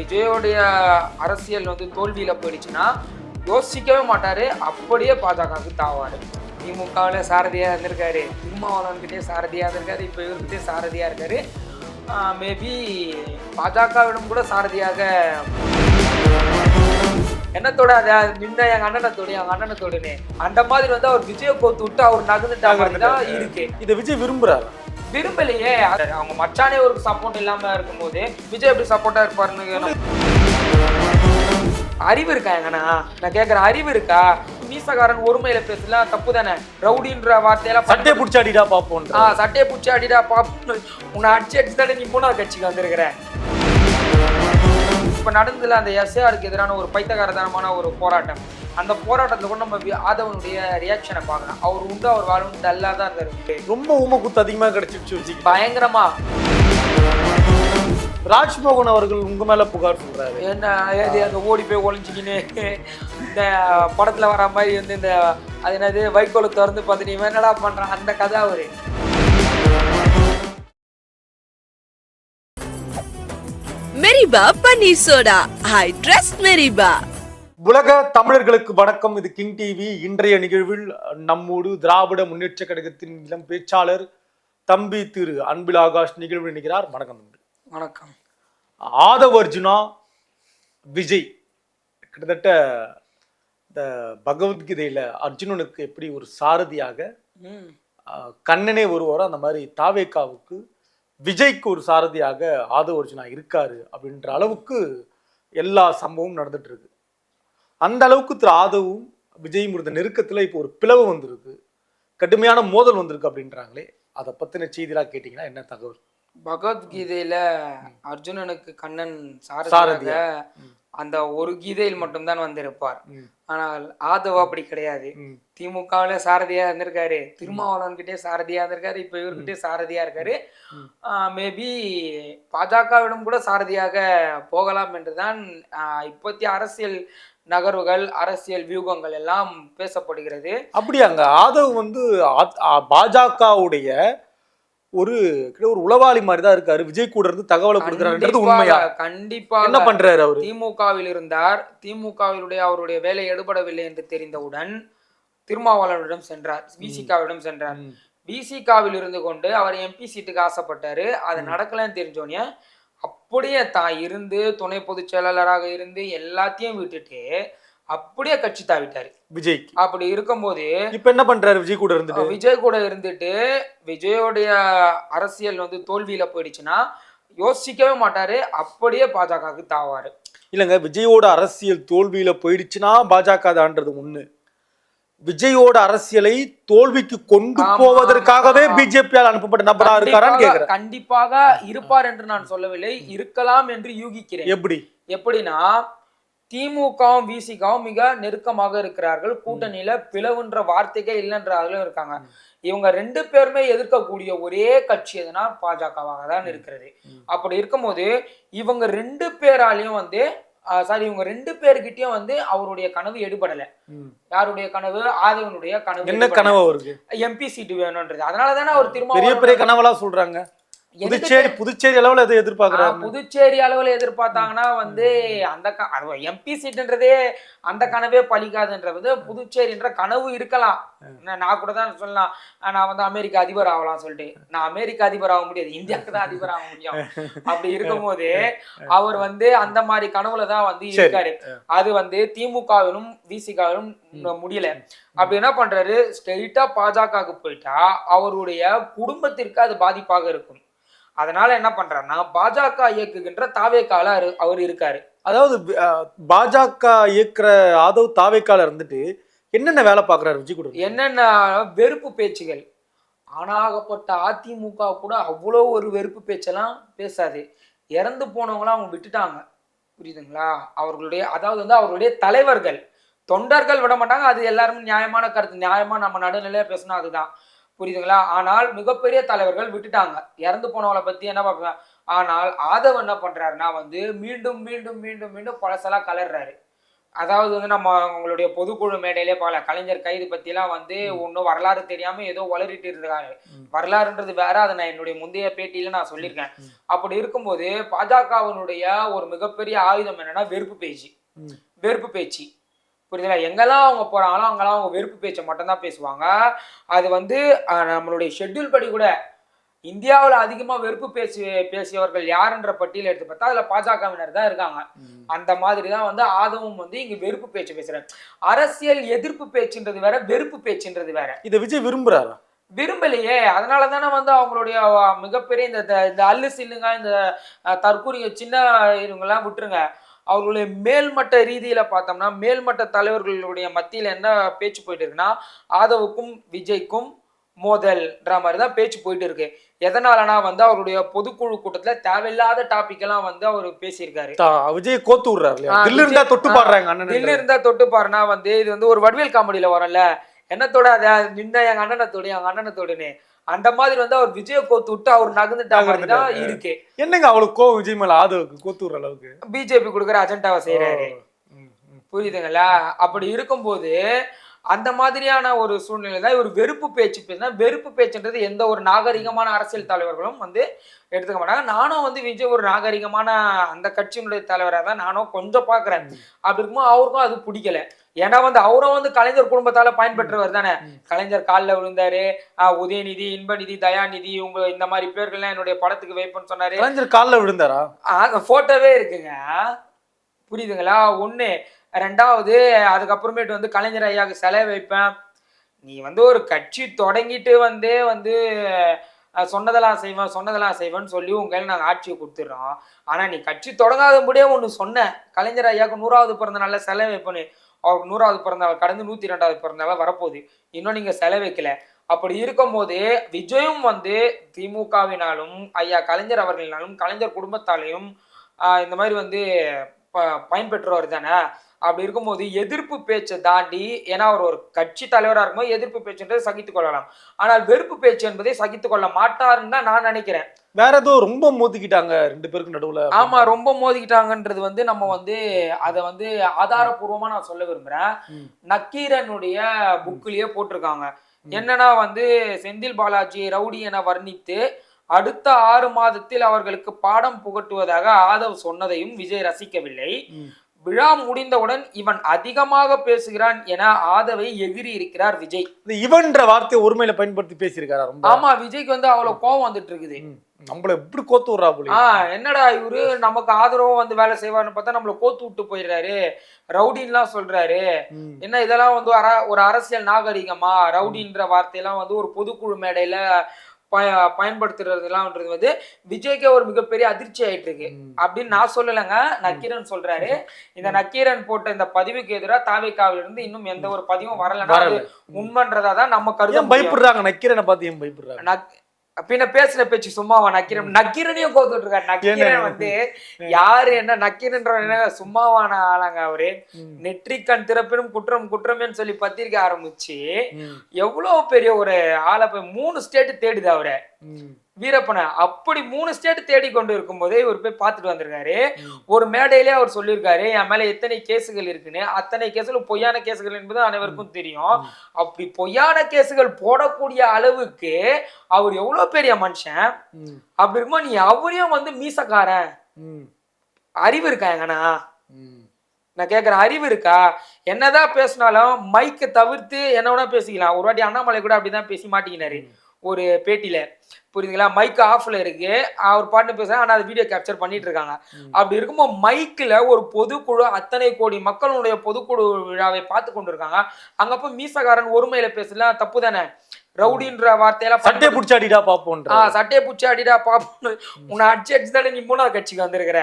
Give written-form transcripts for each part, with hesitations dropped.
விஜயோடைய அரசியல் வந்து தோல்வியில போயிடுச்சுன்னா யோசிக்கவே மாட்டாரு, அப்படியே பாஜகவுக்கு தாவாரு. திமுகவில் சாரதியா இருந்திருக்காரு, திருமாவளவன்கிட்டே சாரதியா இருந்திருக்காரு, இப்போ இவர்கிட்டே சாரதியா இருக்காரு. மேபி பாஜகவிடம் கூட சாரதியாக என்னத்தோட அதை நின்ற எங்க அண்ணனத்தோடுனே அந்த மாதிரி வந்து அவர் விஜய கோத்து விட்டு அவர் நகர்ந்துட்டாங்க தான் இருக்கு. இதை விஜய் விரும்புறாரு? விரும்பலையே. அவங்க மச்சானே ஒரு சப்போர்ட் இல்லாம இருக்கும்போது விஜய் எப்படி சப்போர்ட்டா இருப்பாருன்னு அறிவு இருக்கா எங்கண்ணா? நான் கேட்கறேன், அறிவு இருக்கா? மீசக்காரன் ஒருமையில பேசலாம் தப்பு தானே. ரவுடின்ற வார்த்தையெல்லாம் சட்டையை பிடிச்சி அடிடா பாப்போம். சட்டையை பிடிச்சி அடிடா பாப்போம். உன்னை அடிச்சு தானே நீ மூணாவது கட்சிக்கு வந்திருக்கிற. இப்ப நடந்ததுல அந்த எஸ்ஏஆருக்கு எதிரான ஒரு பைத்தியகாரத்தனமான ஒரு போராட்டம். அந்த போராட்டத்துல கூட நம்ம ஆதவனுடைய ரியாக்ஷனை பார்க்கலாம். அவர் உண்டு அவர் வாழும் டல்லா தான் இருந்தாரு. ரொம்ப ஊமக்குத்து அதிகமா கிடைச்சிருச்சு பயங்கரமா. ராஜ்மோகன் அவர்கள் உங்க மேல புகார் சொல்றாரு. என்ன அங்க ஓடி போய் ஒளிஞ்சிக்கின்னு இந்த படத்துல வர மாதிரி வந்து இந்த அது என்னது வைக்கோலை திறந்து பார்த்து நீ என்னடா பண்றான் அந்த கதை அவரு. மெரிபா பன்னீர் சோடா, ஐ ட்ரஸ்ட் மெரிபா. உலக தமிழர்களுக்கு வணக்கம். இது கிங் டிவி. இன்றைய நிகழ்வில் நம்மோடு திராவிட முன்னேற்ற கழகத்தின் இளம் பேச்சாளர் தம்பி திரு அன்பில் ஆகாஷ் நிகழ்வில் நிற்கிறார். வணக்கம் தம்பி. வணக்கம். ஆதவ் அர்ஜுனா விஜய் கிட்டத்தட்ட இந்த பகவத்கீதையில அர்ஜுனனுக்கு எப்படி ஒரு சாரதியாக கண்ணனே ஒருவரோ அந்த மாதிரி தாவேக்காவுக்கு விஜய்க்கு ஒரு சாரதியாக ஆதவ் அர்ஜுனா இருக்காரு அப்படின்ற அளவுக்கு எல்லா சம்பவமும் நடந்துட்டு இருக்கு. அந்த அளவுக்கு திரு ஆதவும் விஜயும் இருந்த நெருக்கத்துல இப்போ ஒரு பிளவு வந்திருக்கு, கடுமையான மோதல் வந்திருக்கு அப்படின்றாங்களே. அதை பத்தின செய்திலாம் கேட்டீங்கன்னா என்ன தகவல்? பகவத்கீதையில அர்ஜுனனுக்கு கண்ணன் சாரதியாக அந்த ஒரு கீதையில் மட்டும்தான் வந்திருப்பார். ஆனால் ஆதவ் அப்படி கிடையாது. திமுகவில சாரதியா இருந்திருக்காரு, திருமாவளவன் கிட்டே சாரதியா இருந்திருக்காரு, இப்ப இவர்கிட்டே சாரதியா இருக்காரு. மேபி பாஜகவிடம் கூட சாரதியாக போகலாம் என்றுதான் இப்போத்திய அரசியல் நகர்வுகள் அரசியல் வியூகங்கள் எல்லாம் பேசப்படுகிறது. அப்படியாங்க? ஆதவ் வந்து பாஜகவுடைய ஒரு உளவாளி மாதிரி தான் இருக்காரு. விஜய் கூட இருந்து தகவலை கொடுக்கிறாரு. உண்மையா? கண்டிப்பா. என்ன பண்றாரு அவரு? திமுகவில் இருந்தார். திமுகவிலுடைய அவருடைய வேலை எடுபடவில்லை என்று தெரிந்தவுடன் திருமாவளவனிடம் சென்றார், விசிகாவிடம் சென்றார். விசிகாவில் இருந்து கொண்டு அவர் எம்பி சீட்டுக்கு ஆசைப்பட்டாரு. அது நடக்கலன்னு தெரிஞ்சோன்னே அப்படியே தான் இருந்து துணை பொதுச் செயலாளராக இருந்து எல்லாத்தையும் விட்டுட்டு அப்படியே கட்சி தாவிட்டாரு விஜய். அப்படி இருக்கும்போது இப்ப என்ன பண்றாரு? விஜய் கூட இருந்துட்டு விஜயோடைய அரசியல் வந்து தோல்வியில போயிடுச்சுன்னா யோசிக்கவே மாட்டாரு, அப்படியே பாஜகவுக்கு தாவாரு. இல்லங்க, விஜயோட அரசியல் தோல்வியில போயிடுச்சுன்னா பாஜக தான்றது ஒண்ணு. விஜயோட அரசியலை தோல்விக்கு கொண்டு போவதற்காகவே பிஜேபியால் அனுப்பப்பட்ட நபரா இருக்காரான்னு கேக்குறேன். கண்டிப்பாக இருப்பார் என்று நான் சொல்லவில்லை, இருக்கலாம் என்று யூகிக்கிறேன். எப்படின்னா திமுகவும் விசிகாவும் மிக நெருக்கமாக இருக்கிறார்கள். கூட்டணியில பிளவுன்ற வார்த்தைக்கே இல்லைன்றார்களும் இருக்காங்க. இவங்க ரெண்டு பேருமே எதிர்க்கக்கூடிய ஒரே கட்சி எதுனா பாஜகவாக தான் இருக்கிறது. அப்படி இருக்கும்போது இவங்க ரெண்டு பேராலையும் வந்து இவங்க ரெண்டு பேர்கிட்டயும் வந்து அவருடைய கனவு எடுபடல. யாருடைய கனவு? ஆதவனுடைய கனவு. என்ன கனவு அவருக்கு? எம்பி சீட்டு வேணும்ன்றது. அதனாலதானே அவர் திரும்ப பெரிய பெரிய கனவெல்லாம் சொல்றாங்க. புதுச்சேரி அளவுல எதை எதிர்பார்க்கறாங்க? புதுச்சேரி அளவுல எதிர்பார்த்தாங்கன்னா வந்து அந்த எம்பி சீட்ன்றதே அந்த கனவே பலிக்காதுன்றது. புதுச்சேரின்ற கனவு இருக்கலாம். நான் கூட தான் சொல்லலாம், நான் வந்து அமெரிக்கா அதிபர் ஆகலாம் சொல்லிட்டு. நான் அமெரிக்கா அதிபர் ஆக முடியாது, இந்தியாவுக்கு தான் அதிபர் ஆக முடியும். அப்படி இருக்கும்போது அவர் வந்து அந்த மாதிரி கனவுல தான் வந்து இருக்காரு. அது வந்து திமுகவிலும் விசிகாவிலும் முடியல. அப்படி என்ன பண்றாரு? ஸ்ட்ரெயிட்டா பாஜகவுக்கு போயிட்டா அவருடைய குடும்பத்திற்கு அது பாதிப்பாக இருக்கும். அதனால என்ன பண்றாருன்னா பாஜக இயக்குகின்ற தாவேக்கால அவர் இருக்காரு. அதாவது பாஜக இயக்குற ஆதவ் தாவேக்கால இருந்துட்டு என்னென்ன வேலை பாக்குறாரு விஜய் கூட? என்னென்ன வெறுப்பு பேச்சுகள். ஆனாகப்பட்ட அதிமுக கூட அவ்வளோ ஒரு வெறுப்பு பேச்செல்லாம் பேசாது. இறந்து போனவங்களாம் அவங்க விட்டுட்டாங்க, புரியுதுங்களா? அவர்களுடைய அதாவது வந்து அவர்களுடைய தலைவர்கள், தொண்டர்கள் விட மாட்டாங்க. அது எல்லாருமே நியாயமான கருத்து, நியாயமா நம்ம நடுநிலையா பேசணும், அதுதான், புரியுதுங்களா? ஆனால் மிகப்பெரிய தலைவர்கள் விட்டுட்டாங்க. இறந்து போனவங்களை பத்தி என்ன பார்ப்பாங்க. ஆனால் ஆதவ் என்ன பண்றாருன்னா வந்து மீண்டும் மீண்டும் மீண்டும் மீண்டும் பழசெல்லாம் கலர்றாரு. அதாவது வந்து நம்ம உங்களுடைய பொதுக்குழு மேடையிலே பார்க்கல, கலைஞர் கைது பத்திலாம் வந்து ஒன்றும் வரலாறு தெரியாம ஏதோ வளரிட்டு இருக்காங்க. வரலாறுன்றது வேற, அதை நான் என்னுடைய முந்தைய பேட்டியில நான் சொல்லியிருக்கேன். அப்படி இருக்கும்போது பாஜகவினுடைய ஒரு மிகப்பெரிய ஆயுதம் என்னன்னா வெறுப்பு பேச்சு. வெறுப்பு பேச்சு புரியுதுங்களா? எங்கெல்லாம் அவங்க போறாங்களோ அங்கெல்லாம் அவங்க வெறுப்பு பேச்சை மட்டும்தான் பேசுவாங்க. அது வந்து நம்மளுடைய ஷெட்யூல் படி கூட இந்தியாவில் அதிகமா வெறுப்பு பேசியவர்கள் யாருன்ற பட்டியல் எடுத்து பார்த்தா அதுல பாஜகவினர் தான் இருக்காங்க. அந்த மாதிரி தான் வந்து ஆதவும் வந்து இங்க வெறுப்பு பேச்சு பேசுறாரு. அரசியல் எதிர்ப்பு பேச்சுன்றது வேற, வெறுப்பு பேச்சுன்றது வேற. இதை விஜய் விரும்புறாரா? விரும்பலையே. அதனால தானே வந்து அவங்களுடைய மிகப்பெரிய இந்த அல்லு சில்லுங்க, இந்த தற்கூரிங்க சின்ன இவங்கெல்லாம் விட்டுருங்க, அவர்களுடைய மேல்மட்ட ரீதியில பார்த்தோம்னா மேல்மட்ட தலைவர்களுடைய மத்தியில என்ன பேச்சு போயிட்டு இருக்குன்னா ஆதவுக்கும் விஜய்க்கும் மோதல்ன்ற மாதிரி தான் பேச்சு போயிட்டு இருக்கு. எதனாலனா வந்து அவருடைய பொதுக்குழு கூட்டத்துல தேவையில்லாத டாபிக் எல்லாம் வந்து அவர் பேசியிருக்காரு. விஜய் கோத்து விடுறாரு. தில்லு இருந்தா தொட்டு பாடுறாங்க அண்ணன். தில்லு இருந்தா தொட்டு பாருனா வந்து இது வந்து ஒரு வடிவேல் காமெடியில வரும்ல, என்னத்தோட அதை நின்ன எங்க அண்ணனத்தோடனே அந்த மாதிரி வந்து அவர் விஜய கோத்து விட்டு அவர் நகர்ந்துட்டா மாதிரி தான் இருக்கு. என்னங்க அவளுக்கு கோவம் விஜய் மேல ஆதவுக்கு கோத்து விடுற அளவுக்கு? பிஜேபி கொடுக்குற அஜெண்டாவை செய்யறாரு. புரியுதுங்களா? அப்படி இருக்கும்போது அந்த மாதிரியான ஒரு சூழ்நிலை தான் இவர் வெறுப்பு பேச்சு பேசினா. வெறுப்பு பேச்சுன்றது எந்த ஒரு நாகரிகமான அரசியல் தலைவர்களும் வந்து எடுத்துக்க மாட்டாங்க. நானும் வந்து விஜய் ஒரு நாகரிகமான அந்த கட்சியினுடைய தலைவராக தான் நானும் கொஞ்சம் பார்க்குறேன். அப்படி இருக்கும்போது அவருக்கும் அது பிடிக்கல. ஏன்னா வந்து அவரும் வந்து கலைஞர் குடும்பத்தால பயன்பெற்றவர் தானே. கலைஞர் காலில் விழுந்தாரு, உதயநிதி, இன்பநிதி, தயாநிதி இவங்க இந்த மாதிரி பேர்கள்லாம் என்னுடைய படத்துக்கு வைப்பேன்னு சொன்னாரு. கலைஞர் காலில் விழுந்தாரா? போட்டோவே இருக்குங்க. புரியுதுங்களா? ஒண்ணு. ரெண்டாவது அதுக்கப்புறமேட்டு வந்து கலைஞர் ஐயாவுக்கு சிலை வைப்பேன். நீ வந்து ஒரு கட்சி தொடங்கிட்டு வந்து சொன்னதெல்லாம் செய்வேன்னு சொல்லி உங்க கையில் நாங்கள் ஆட்சியை கொடுத்துட்றோம். ஆனால் நீ கட்சி தொடங்காதபடியே ஒன்று சொன்ன, கலைஞர் ஐயாவுக்கு 100வது பிறந்த நாளில் சிலை வைப்பேன்னு. அவருக்கு 100வது பிறந்தநாள் கடந்து 102வது பிறந்தநாள் வரப்போகுது, இன்னும் நீங்கள் சிலை வைக்கல. அப்படி இருக்கும்போது விஜயும் வந்து திமுகவினாலும் ஐயா கலைஞர் அவர்களினாலும் கலைஞர் குடும்பத்தாலையும் இந்த மாதிரி வந்து பயன்பெற்றவர் தானே. அப்படி இருக்கும்போது எதிர்ப்பு பேச்சை தாண்டி, ஏன்னா அவர் ஒரு கட்சி தலைவராக இருக்கும்போது எதிர்ப்பு பேச்சுன்றது சகித்துக் கொள்ளலாம், ஆனால் வெறுப்பு பேச்சு என்பதை சகித்துக் கொள்ள மாட்டாருன்னு தான் நான் நினைக்கிறேன். வேற ஏதோ ரொம்ப மோதிக்கிட்டாங்க ரெண்டு பேருக்கு நடுவுல. ஆமா, ரொம்ப மோதிக்கிட்டாங்கன்றது வந்து நம்ம வந்து அதை வந்து ஆதாரபூர்வமா நான் சொல்ல விரும்புறேன். நக்கீரனுடைய புக்லயே போட்டிருக்காங்க. என்னன்னா வந்து செந்தில் பாலாஜி ரவுடி என வர்ணித்து அடுத்த 6 மாதத்தில் அவர்களுக்கு பாடம் புகட்டுவதாக ஆதவ் சொன்னதையும் விஜய் ரசிக்கவில்லை. விழா முடிந்தவுடன் இவன் அதிகமாக பேசுகிறான் என ஆதவை எகிரி இருக்கிறார் விஜய். இவன்ற வார்த்தையை ஒருமையில பயன்படுத்தி பேசியிருக்காரா? ஆமா, விஜய்க்கு வந்து அவ்வளவு கோவம் வந்துட்டு இருக்குது. நம்மள எப்படி கோத்து விடுறா போல. என்னடா இவரு நமக்கு ஆதரவும் வந்து வேலை செய்வார்னு பார்த்தா நம்மள கோத்து விட்டு போயிடுறாரு, ரவுடின்லாம் சொல்றாரு. என்ன இதெல்லாம் வந்து ஒரு அரசியல் நாகரிகமா? ரவுடின்ற வார்த்தையெல்லாம் வந்து ஒரு பொதுக்குழு மேடையில பயன்படுத்துறதுலாம்ன்றது வந்து விஜய்க்கே ஒரு மிகப்பெரிய அதிர்ச்சி ஆயிட்டு இருக்கு அப்படின்னு நான் சொல்லலைங்க, நக்கீரன் சொல்றாரு. இந்த நக்கீரன் போட்ட இந்த பதிவுக்கு எதிராக தாவேகாவில இருந்து இன்னும் எந்த ஒரு பதிவும் வரலன்னா உண்மைன்றதா தான் நம்ம கருத்து. பயப்படுறாங்க நக்கீரனை பார்த்து. ஏன் பயப்படுறாங்க? பின்ன பேசுன பேச்சு சும்மாவா? நக்கீரனையும் கோத்துட்டு இருக்காரு. நக்கீரன் வந்து யாரு? என்ன நக்கீரன்ற சும்மாவான ஆளாங்க அவரு? நெற்றிக்கண் திறப்பினும் குற்றம் குற்றமேன்னு சொல்லி பத்திரிக்கை ஆரம்பிச்சு எவ்வளவு பெரிய ஒரு ஆளை போய் 3 ஸ்டேட் தேடுது அவரை, வீரப்பனை. அப்படி 3 ஸ்டேட் தேடி கொண்டு இருக்கும் போதே இவர் போய் பார்த்துட்டு வந்திருக்காரு. ஒரு மேடையிலே அவர் சொல்லியிருக்காரு, என் மேல எத்தனை கேசுகள் இருக்குன்னு. அத்தனை கேசுகள் பொய்யான கேசுகள் என்பது அனைவருக்கும் தெரியும். அப்படி பொய்யான கேசுகள் போடக்கூடிய அளவுக்கு அவர் எவ்வளவு பெரிய மனுஷன். அப்படி இருக்கும்போது நீ அவரையும் வந்து மீசக்காரன், அறிவு இருக்கா எங்கண்ணா? நான் கேட்குறேன், அறிவு இருக்கா? என்னதான் பேசினாலும் மைக்கை தவிர்த்து என்ன வேணா பேசிக்கலாம். ஒரு வாட்டி அண்ணாமலை கூட அப்படிதான் பேசி மாட்டிக்கினாரு ஒரு பேட்டியில, புரியுதுங்களா? மைக்கு ஆஃப்ல இருக்கு, அவர் பாட்டு பேசுறாங்க, ஆனா அது வீடியோ கேப்சர் பண்ணிட்டு இருக்காங்க. அப்படி இருக்கும்போது மைக்கில் ஒரு பொதுக்குழு, அத்தனை கோடி மக்களுடைய பொதுக்குழு விழாவை பார்த்து கொண்டு இருக்காங்க. அங்க போய் மீசக்காரன் ஒருமையில பேசலாம், தப்பு தானே? ரவுடின்ற வார்த்தையெல்லாம் சட்டையை பிடிச்சி அடிடா பாப்போம். சட்டையை பிடிச்சி அடிடா பாப்போம். உன்னை அடிச்சு தானே நீ 3வது கட்சிக்கு வந்திருக்கிற.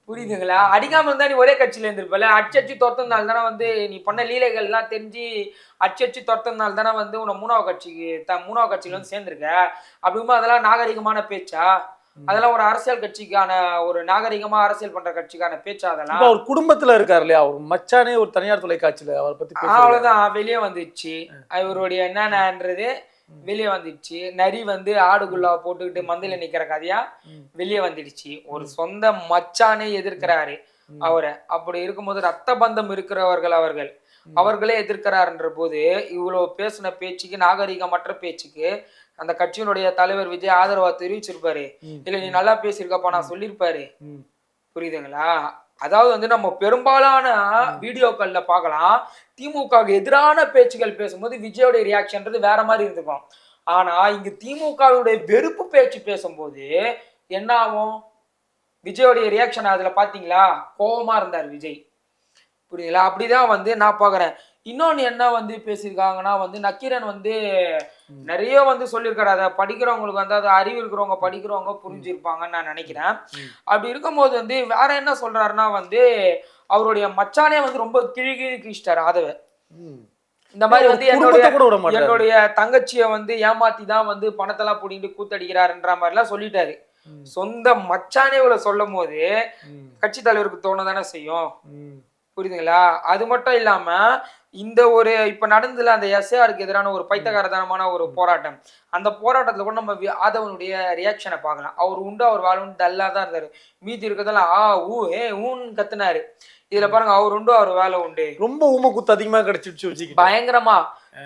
புரியுதுங்களா? அடிக்காம இருந்தா நீ ஒரே கட்சியில இருந்திருப்பல. அடிச்சு துரத்துனால தானே வந்து நீ பண்ண லீலைகள் எல்லாம் தெரிஞ்சு அடிச்சு துரத்துனால தானே வந்து உன்னை 3வது கட்சியில வந்து சேர்ந்திருக்க. அப்படிங்கும்போது அதெல்லாம் நாகரிகமான பேச்சா? அதெல்லாம் ஒரு அரசியல் கட்சிக்கான, ஒரு நாகரிகமா அரசியல் பண்ற கட்சிக்கான பேச்சா? அதெல்லாம் அவர் குடும்பத்துல இருக்காரு இல்லையா, அவர் மச்சானே ஒரு தனியார் தொலைக்காட்சியில அவரை பத்தி அவ்வளவுதான் வெளியே வந்துச்சு. இவருடைய என்னன்றது வெளியே வந்துடுச்சு. நரி வந்து ஆடுகுள்ளா போட்டுக்கிட்டு மந்தையில நிக்கிற கதையா வெளியே வந்துடுச்சு. ஒரு சொந்த மச்சானே எதிர்க்கிறாரு. அவரை. அப்படி இருக்கும்போது ரத்த பந்தம் இருக்கிறவர்கள் அவர்களே எதிர்க்கிறார்ன்ற போது இவ்வளவு பேசின பேச்சுக்கு, நாகரிகமற்ற பேச்சுக்கு அந்த கட்சியினுடைய தலைவர் விஜய் ஆதரவா தெரிவிச்சிருப்பாரு. இல்ல நீ நல்லா பேசியிருக்கப்பா நான் சொல்லியிருப்பாரு. புரியுதுங்களா? அதாவது வந்து நம்ம பெரும்பாலான வீடியோக்கள்ல பார்க்கலாம், திமுகவுக்கு எதிரான பேச்சுகள் பேசும்போது விஜயோடைய ரியாக்ஷன்றது வேற மாதிரி இருந்துக்கும். ஆனா இங்க திமுகவுடைய வெறுப்பு பேச்சு பேசும்போது என்ன ஆகும்? விஜயோடைய ரியாக்ஷன் அதுல பாத்தீங்களா? கோபமா இருந்தார் விஜய். புரியுதுங்களா? அப்படிதான் வந்து நான் பாக்குறேன். இன்னொன்னு என்ன வந்து பேசியிருக்காங்கன்னா வந்து நக்கீரன் வந்து நிறைய வந்து சொல்லியிருக்காரு. அதை படிக்கிறவங்களுக்கு வந்து அது அறிவு இருக்கிறவங்க படிக்கிறவங்க புரிஞ்சிருப்பாங்கன்னு நான் நினைக்கிறேன். அப்படி இருக்கும்போது வந்து வேற என்ன சொல்றாருன்னா வந்து அவருடைய மச்சானே வந்து ரொம்ப கிழிக்கிழிச்சிட்டாரு ஆதவ. இந்த மாதிரி வந்து என்னுடைய தங்கச்சிய வந்து ஏமாத்தி தான் வந்து பணத்தெல்லாம் புடிங்கிட்டு கூத்தடிக்கிறாருன்ற மாதிரி எல்லாம் சொல்லிட்டாரு. சொந்த மச்சானே இவ்வளவு சொல்லும் போது கட்சி தலைவருக்கு தோணதானே செய்யும். புரியுதுங்களா? அது மட்டும் இல்லாம இந்த ஒரு இப்ப நடந்ததுல அந்த எஸ்ஏஆருக்கு எதிரான ஒரு பைத்தியகாரத்தனமான ஒரு போராட்டம், அந்த போராட்டத்துல கூட நம்ம ஆதவனுடைய ரியாக்ஷனை பார்க்கலாம். அவர் உண்டு அவர் வாழும் டல்லா தான் இருந்தாரு. மீதி இருக்கிறதெல்லாம் ஊன்னு கத்துனாரு. இதுல பாருங்க, அவர் உண்டு அவர் வேலை உண்டு. ரொம்ப ஊம குத்து அதிகமா கிடைச்சிடுச்சு பயங்கரமா.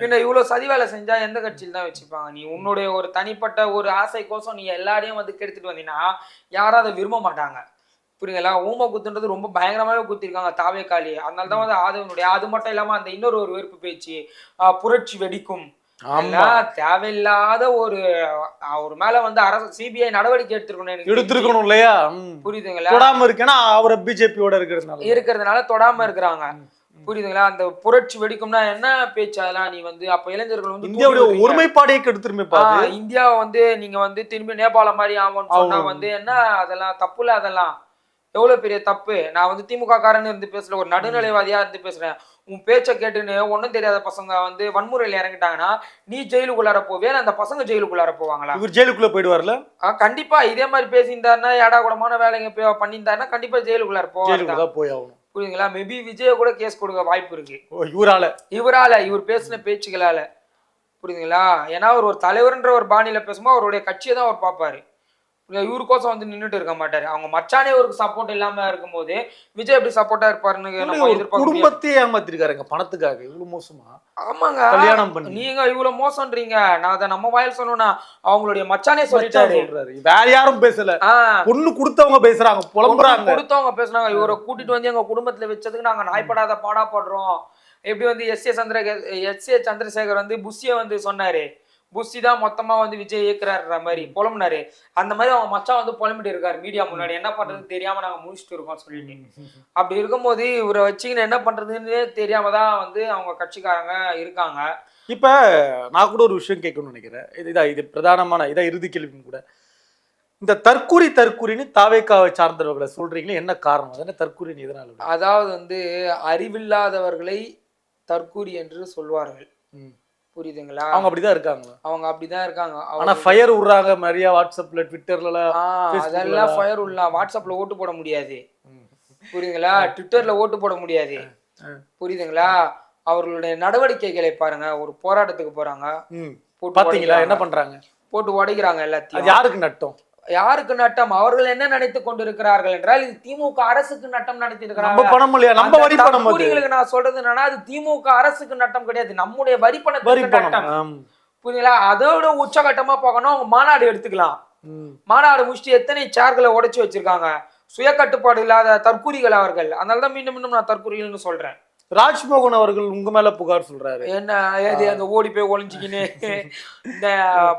பின்ன இவ்வளவு சதி வேலை செஞ்சா எந்த கட்சியில தான் வச்சுப்பாங்க? நீ உன்னுடைய ஒரு தனிப்பட்ட ஒரு ஆசை கோசம் நீ எல்லாரையும் வந்து கெடுத்துட்டு வந்தீங்கன்னா யாரும் அதை விரும்ப மாட்டாங்க. புரியுங்களா? ஊம குத்துன்றது ரொம்ப பயங்கரமாவே குத்திருக்காங்க தாவேக்காளி. அதனாலதான் வந்து ஆதவனுடைய அது மட்டும் இல்லாம அந்த இன்னொரு ஒரு வெறுப்பு பேச்சு, புரட்சி வெடிக்கும், தேவையில்லாத ஒரு மேல வந்து அரசு சிபிஐ நடவடிக்கை எடுத்திருக்கணும் இல்லையா? புரியுதுங்களா? தொடாம இருக்கேன்னா அவரை பிஜேபியோட இருக்கிறதுனால தொடாம இருக்கிறாங்க. புரியுதுங்களா? அந்த புரட்சி வெடிக்கும்னா என்ன பேச்சு? அதெல்லாம் நீ வந்து அப்ப இளைஞர்கள் வந்து இந்தியாவுடைய ஒருமைப்பாடையே கெடுத்துருமே. இந்தியாவை வந்து நீங்க வந்து திரும்பி நேபாள மாதிரி ஆகும்னு சொன்னா வந்து என்ன? அதெல்லாம் தப்புல. அதெல்லாம் எவ்வளவு பெரிய தப்பு. நான் வந்து திமுக காரன்னு இருந்து பேசல, ஒரு நடுநிலைவாதியா இருந்து பேசுறேன். உன் பேச்சை கேட்டுன்னு ஒன்னும் தெரியாத பசங்க வந்து வன்முறையில இறங்கிட்டாங்கன்னா நீ ஜெயிலுக்குள்ளார போவே, அந்த பசங்க ஜெயிலுக்குள்ளார போவாங்களா? இவர் ஜெயிலுக்குள்ள போயிடுவார்ல. கண்டிப்பா. இதே மாதிரி பேசியிருந்தாருன்னா, ஏடா கூடமான வேலைங்க பண்ணியிருந்தாருன்னா கண்டிப்பா ஜெயிலுக்குள்ளார போவாங்க. புரியுதுங்களா? மேபி விஜய கூட கேஸ் கொடுக்க வாய்ப்பு இருக்கு இவர் பேசின பேச்சுகளால. புரியுதுங்களா? ஏன்னா அவர் ஒரு தலைவர்ன்ற ஒரு பாணியில பேசும்போது அவருடைய கட்சியை தான் அவர் பார்ப்பாரு. இவருக்கோசம் வந்து நின்றுட்டு இருக்க மாட்டாரு. அவங்க மச்சானே ஒரு சப்போர்ட் இல்லாம இருக்கும்போது விஜய் எப்படி சப்போர்ட்டா இருப்பாருன்னு குடும்பத்தையே ஏமாத்திருக்காருங்க பணத்துக்காக. இவ்வளவு மோசமா? ஆமாங்க. கல்யாணம் பண்ணி நீங்க இவ்வளவு மோசம்ன்றீங்க. நான் அதை நம்ம வாயில் சொன்னோம்னா அவங்களுடைய மச்சானே சொல்லிட்டாரு. வேற யாரும் பேசல. பொண்ணு கொடுத்தவங்க பேசுறாங்க, புலம்புறாங்க. கொடுத்தவங்க பேசுறாங்க. இவரை கூட்டிட்டு வந்து எங்க குடும்பத்துல வச்சதுக்கு நாங்க நாய்படாத பாடாப்படுறோம். எப்படி வந்து எஸ் ஏ சந்திரசேகர் வந்து புஷிய வந்து சொன்னாரு, புஷி தான் மொத்தமா வந்து விஜய் இயக்குறாருன்ற மாதிரி புலம்புனாரு. அந்த மாதிரி அவங்க மச்சான் வந்து புலம்பிட்டு இருக்காரு மீடியா முன்னாடி. என்ன பண்றது தெரியாம நாங்க முடிச்சுட்டு இருக்கோம் சொல்லிட்டு. அப்படி இருக்கும்போது இவரை வச்சுக்கின்னு என்ன பண்றதுன்னு தெரியாம தான் வந்து அவங்க கட்சிக்காரங்க இருக்காங்க. இப்ப நான் கூட ஒரு விஷயம் கேட்கணும்னு நினைக்கிறேன். இது பிரதானமான இறுதி கேள்வியும் கூட. இந்த தற்கூரின்னு தாவேக்காவை சார்ந்தவர்களை சொல்றீங்களே, என்ன காரணம்? என்ன தற்கூரின்னு எதனால? அதாவது வந்து அறிவில்லாதவர்களை தற்கூரி என்று சொல்வார்கள். புரியுதுங்களா? அவங்க அப்படிதான் இருக்காங்க. ஆனா ஃபயர் விடுறாங்க நிறைய வாட்ஸ்அப்ல, ட்விட்டர்ல. அதெல்லாம் ஃபயர் விடலாம். வாட்ஸ்அப்ல ஓட்டு போட முடியாது. புரியுதுங்களா? ட்விட்டர்ல ஓட்டு போட முடியாது. புரியுதுங்களா? அவர்களுடைய நடவடிக்கைகளை பாருங்க. ஒரு போராட்டத்துக்கு போறாங்க, பாத்தீங்களா என்ன பண்றாங்க? போட்டு உடைக்கிறாங்க எல்லாத்தையும். யாருக்கு நட்டம்? அவர்கள் என்ன நினைத்துக் கொண்டிருக்கிறார்கள் என்றால் இது திமுக அரசுக்கு நட்டம் நடத்திருக்கிறாங்க. நான் சொல்றது என்னன்னா, அது திமுக அரசுக்கு நட்டம் கிடையாது, நம்முடைய வரி பணத்துக்கு நட்டம். புரியுங்களா? அதோட உச்சகட்டமா போகணும். அவங்க மாநாடு எடுத்துக்கலாம். மாநாடு முடிச்சுட்டு எத்தனை சேர்களை உடைச்சு வச்சிருக்காங்க. சுய கட்டுப்பாடு இல்லாத தற்கூரிகள் அவர்கள். அதனாலதான் மீண்டும் நான் தற்கூரிகள்னு சொல்றேன். ராஜ்மோகன் அவர்கள் உங்க மேல புகார் சொல்றாரு. என்ன அந்த ஓடி போய் ஒளிஞ்சிக்கின்னு இந்த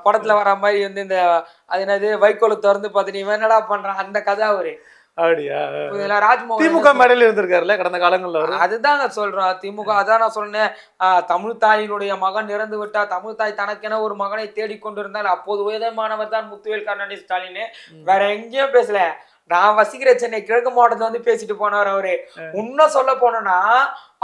படத்துல வர மாதிரி வந்து இந்த அது என்னது வைக்கோல திறந்து பார்த்து நீ என்னடா பண்றான் அந்த கதை அவரு. அப்படியா? ராஜ்மோகன் திமுக மேடையில இருந்திருக்காருல்ல கடந்த காலங்கள்ல. அதுதான் நான் சொல்றேன். திமுக அதான் நான் சொன்னேன். தமிழ் தாயினுடைய மகன் இறந்து விட்டா தமிழ் தாய் தனக்கென ஒரு மகனை தேடிக்கொண்டிருந்தால் அப்போது உயரமானவர் தான் முத்துவேல் கருணாநிதி ஸ்டாலின். வேற எங்கேயும் பேசல. நான் வசிக்கிற சென்னை கிழக்கு மாவட்டத்துல வந்து பேசிட்டு போனவர் அவரு. இன்னும் சொல்ல போனோம்னா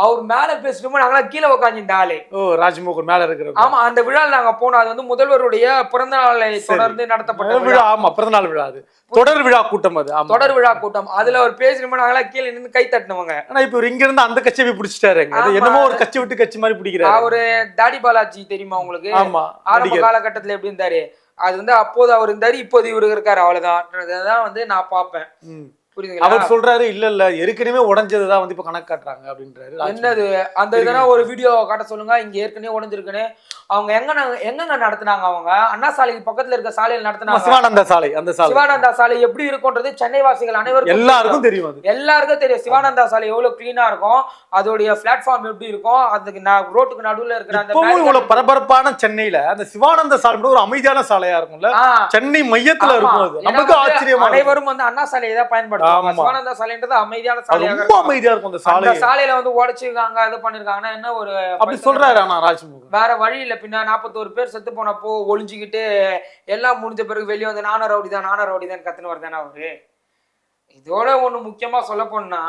அவர் மேல பேசிட்டு நாங்களா கீழே உட்காந்துட்டாலே. ராஜ்மோகன் மேல இருக்கிற. ஆமா, அந்த விழாவில் நாங்க போனோம். அது வந்து முதல்வருடைய பிறந்த நாளை தொடர்ந்து நடத்தப்பட்ட விழா. ஆமா, பிறந்த நாள் விழா. அது தொடர் விழா கூட்டம். அது தொடர் விழா கூட்டம். அதுல அவர் பேசிட்டு நாங்களா கீழே நின்று கை தட்டினவங்க. ஆனா இப்ப இங்க இருந்து அந்த கட்சியை போய் பிடிச்சிட்டாரு. என்னமோ ஒரு கட்சி விட்டு கட்சி மாதிரி பிடிக்கிறாரு. அவரு தாடி பாலாஜி தெரியுமா உங்களுக்கு? ஆரம்ப காலகட்டத்துல எப்படி இருந்தாரு அது வந்து அப்போது அவர் இருந்தாரு, இப்போது இவரு இருக்காரு. அவ்வளவுதான் வந்து நான் பார்ப்பேன். புரியுதுங்களா? அவர் சொல்றாரு இல்ல ஏற்கனவே உடைஞ்சதுதான் வந்து இப்ப கணக்கு காட்டுறாங்க அப்படின்றாரு. என்னது அந்த இதனா ஒரு வீடியோ காட்ட சொல்லுங்க. இங்க ஏற்கனவே உடைஞ்சிருக்குன்னு. அவங்க எங்கங்க நடத்துனாங்க? அவங்க அண்ணா சாலைக்கு பக்கத்துல இருக்க சாலையில் நடத்துனாங்க. சிவானந்தா சாலை. அந்த சாலை சிவானந்தா சாலை எப்படி இருக்கும்ன்றது சென்னை வாசிகள் அனைவருக்கும் எல்லாருக்கும் தெரியும். அது எல்லாருக்கும் தெரியும். சிவானந்தா சாலை எவ்வளவு கிளீனா இருக்கும், அதோடைய பிளாட்ஃபார்ம் எப்படி இருக்கும், அதுக்கு ரோட்டுக்கு நடுவுல இருக்கிற அந்த இவ்வளவு பரபரப்பான சென்னையில அந்த சிவானந்த சாலை ஒரு அமைதியான சாலையா இருக்கும்ல, சென்னை மையத்துல இருக்கும். அது நமக்கு ஆச்சரியமா. அனைவரும் வந்து அண்ணா சாலையை தான் பயன்படுத்துவாங்க. சிவானந்தா சாலைன்றது அமைதியான சாலையா ரொம்ப அமைதியா இருக்கும். அந்த சாலை சாலையில வந்து உடைச்சிருக்காங்க, இது பண்ணிருக்காங்கன்னா என்ன ஒரு அப்படி சொல்றாரு. ஆனா ராஜ்முருகன் வேற வழி இல்ல. பின்ன 41 பேர் செத்து போனப்போ ஒளிஞ்சுக்கிட்டு எல்லாம் முடிஞ்ச பிறகு வெளியே வந்து நானும் ரவுடி தான் கத்துன்னு வருதானே அவரு. இதோட ஒண்ணு முக்கியமா சொல்ல போனா,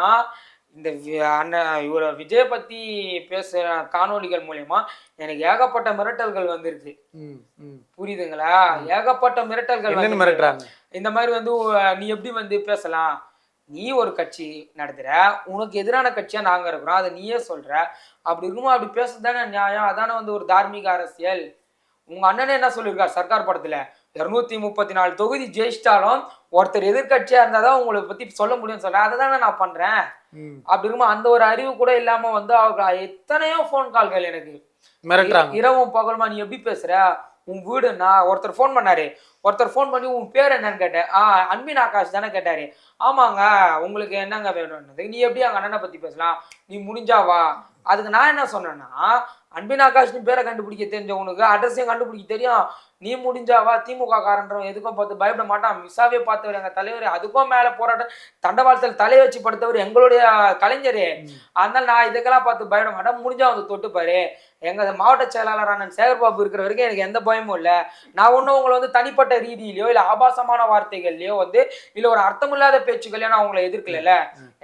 இந்த இவர விஜய் பத்தி பேசுற காணொலிகள் மூலியமா எனக்கு ஏகப்பட்ட மிரட்டல்கள் வந்திருக்கு. புரியுதுங்களா? ஏகப்பட்ட மிரட்டல்கள் மிரட்டுறாங்க. இந்த மாதிரி வந்து நீ எப்படி வந்து பேசலாம், நீ ஒரு கட்சி நடத்துற, உனக்கு எதிரான கட்சியா நாங்க இருக்கிறோம், அதை நீயே சொல்ற, அப்படி இருக்குமோ அப்படி பேசுறதுதானே நியாயம். அதானே வந்து ஒரு தார்மீக அரசியல். உங்க அண்ணனே என்ன சொல்லியிருக்காரு சர்க்கார் படத்துல, 234 தொகுதி ஜெயிச்சிட்டாலும் ஒருத்தர் எதிர்கட்சியா இருந்தாதான் உங்களை பத்தி சொல்ல முடியும்னு சொல்றேன். அதை தானே நான் பண்றேன். அப்படி இருக்கும்போது அந்த ஒரு அறிவு கூட இல்லாம வந்து அவங்க எத்தனையோ போன் கால்கள் எனக்கு மிரட்டுறாங்க. இரவும் பகலுமா நீ எப்படி பேசுற, உன் வீடுன்னா. ஒருத்தர் ஃபோன் பண்ணாரு, ஒருத்தர் ஃபோன் பண்ணி உன் பேர் என்னன்னு கேட்டேன். அன்பின் ஆகாஷ் தானே கேட்டாரு. ஆமாங்க, உங்களுக்கு என்னங்க வேணும்னது, நீ எப்படி அங்க அண்ணனை பத்தி பேசலாம், நீ முடிஞ்சாவா. அதுக்கு நான் என்ன சொன்னேன்னா, அன்பின் ஆகாஷ்னு பேரை கண்டுபிடிக்க தெரிஞ்ச உனக்கு அட்ரஸையும் கண்டுபிடிக்க தெரியும், நீ முடிஞ்சாவா. திமுக காரன்றவன் எதுக்கும் பார்த்து பயப்பட மாட்டான், மிஸ்ஸாவே பார்த்தவர் எங்க தலைவர், அதுக்கும் மேல போராட்டம் தண்டவாளத்தில் தலையை வச்சு படுத்தவர் எங்களுடைய கலைஞரே. அதனால நான் இதுக்கெல்லாம் பார்த்து பயப்பட மாட்டேன், முடிஞ்சா வந்து தொட்டுப்பாரு. எங்க மாவட்ட செயலாளரான சேகர்பாபு இருக்கிற வரைக்கும் எனக்கு எந்த பயமும் இல்லை. நான் ஒன்றும் உங்களை வந்து தனிப்பட்ட ரீதியிலையோ இல்லை ஆபாசமான வார்த்தைகள்லையோ வந்து இல்லை ஒரு அர்த்தமில்லாத பேச்சுக்களையோ நான் உங்களை எதிர்க்கல.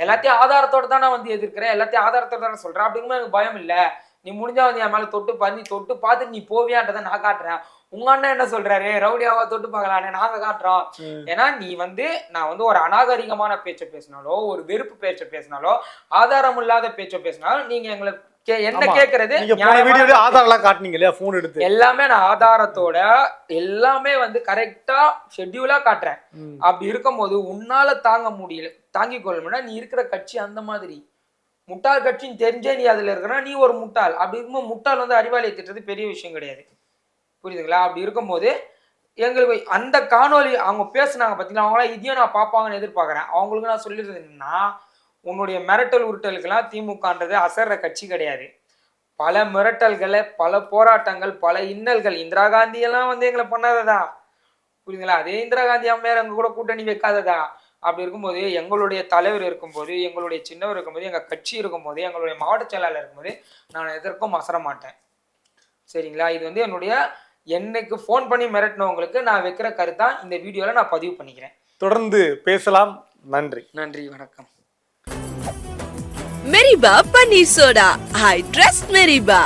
எல்லாத்தையும் ஆதாரத்தோடு தான் நான் வந்து எதிர்க்கிறேன், எல்லாத்தையும் ஆதாரத்தோடு தானே சொல்றேன். அப்படிங்கும்போது எனக்கு பயம் இல்லை. நீ முடிஞ்சா வந்து என் மேல தொட்டு பாரு, நீ தொட்டு பார்த்து நீ போவியான்றதை நான் காட்டுறேன். உங்க அண்ணன் என்ன சொல்றாரு, ரவுடியாவா தொட்டு பார்க்கலான்னு நாங்க காட்டுறோம். ஏன்னா நீ வந்து நான் வந்து ஒரு அநாகரிகமான பேச்சை பேசினாலோ ஒரு வெறுப்பு பேச்சை பேசினாலோ ஆதாரம் இல்லாத பேச்சை பேசினாலும் நீங்க எங்களுக்கு என்ன கேக்குறது, எல்லாமே நான் ஆதாரத்தோட எல்லாமே வந்து கரெக்டா ஷெட்யூலா காட்டுறேன். அப்படி இருக்கும் போது உன்னால தாங்க முடியல, தாங்கிக் கொள்ள முடியல. நீ இருக்கிற கட்சி அந்த மாதிரி முட்டாள் கட்சின்னு தெரிஞ்சே நீ அதுல இருக்கிற, நீ ஒரு முட்டாள். அப்படி இருக்கும்போது முட்டாள் வந்து அறிவாளியை திட்டுறது பெரிய விஷயம் கிடையாது. புரியுதுங்களா? அப்படி இருக்கும்போது எங்களுக்கு அந்த காணொலி அவங்க பேசுனாங்க பார்த்தீங்களா, அவங்களாம் இதையும் நான் பார்ப்பாங்கன்னு எதிர்பார்க்குறேன். அவங்களுக்கு நான் சொல்லிடுறது என்னன்னா, உன்னுடைய மிரட்டல் உருட்டலுக்கெல்லாம் திமுகன்றது அசர்ற கட்சி கிடையாது. பல மிரட்டல்களை, பல போராட்டங்கள், பல இன்னல்கள், இந்திரா காந்தி எல்லாம் வந்து எங்களை பண்ணாததா. புரியுதுங்களா? அதே இந்திரா காந்தி அம்மையார் எங்க கூட கூட்டணி வைக்காததா. அப்படி இருக்கும்போது எங்களுடைய தலைவர் இருக்கும்போது, எங்களுடைய சின்னவர் இருக்கும்போது, எங்கள் கட்சி இருக்கும்போது, எங்களுடைய மாவட்ட செயலாளர் இருக்கும்போது நான் எதற்கும் அசர மாட்டேன். சரிங்களா? இது வந்து என்னைக்கு ஃபோன் பண்ணி மிரட்டினவங்களுக்கு நான் வைக்கிற கருத்தா இந்த வீடியோவில் நான் பதிவு பண்ணிக்கிறேன். தொடர்ந்து பேசலாம். நன்றி. நன்றி, வணக்கம். மெரிபா பன்னீர் சோடா. I trust மெரிபா.